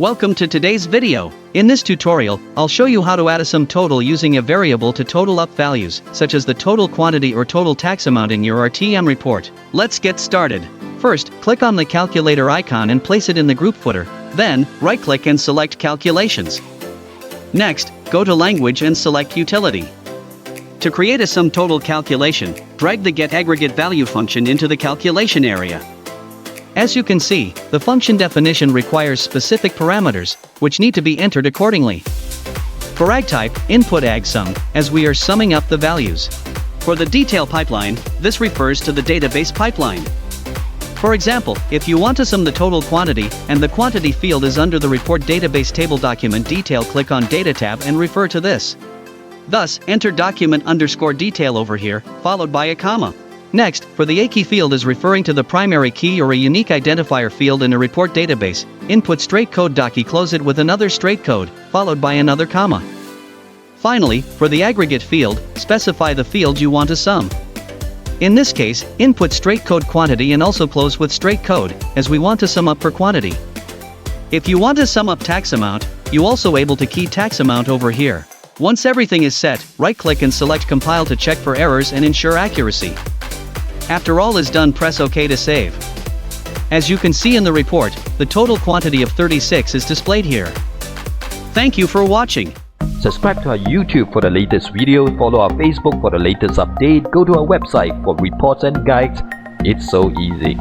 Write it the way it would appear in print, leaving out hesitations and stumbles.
Welcome to today's video. In this tutorial, I'll show you how to add a sum total using a variable to total up values, such as the total quantity or total tax amount in your RTM report. Let's get started. First, click on the calculator icon and place it in the group footer. Then, right-click and select Calculations. Next, go to Language and select Utility. To create a sum total calculation, drag the getAggregateValue function into the calculation area. As you can see, the function definition requires specific parameters, which need to be entered accordingly. For ag type, input ag sum, as we are summing up the values. For the detail pipeline, this refers to the database pipeline. For example, if you want to sum the total quantity, and the quantity field is under the report database table document detail, click on Data tab and refer to this. Thus, enter document_detail over here, followed by a comma. Next, for the A key field is referring to the primary key or a unique identifier field in a report database, input straight code .key, close it with another straight code, followed by another comma. Finally, for the aggregate field, specify the field you want to sum. In this case, input straight code quantity and also close with straight code, as we want to sum up per quantity. If you want to sum up tax amount, you also able to key tax amount over here. Once everything is set, right-click and select Compile to check for errors and ensure accuracy. After all is done, press OK to save. As you can see in the report, the total quantity of 36 is displayed here. Thank you for watching. Subscribe to our YouTube for the latest video, follow our Facebook for the latest update, go to our website for reports and guides. It's so easy.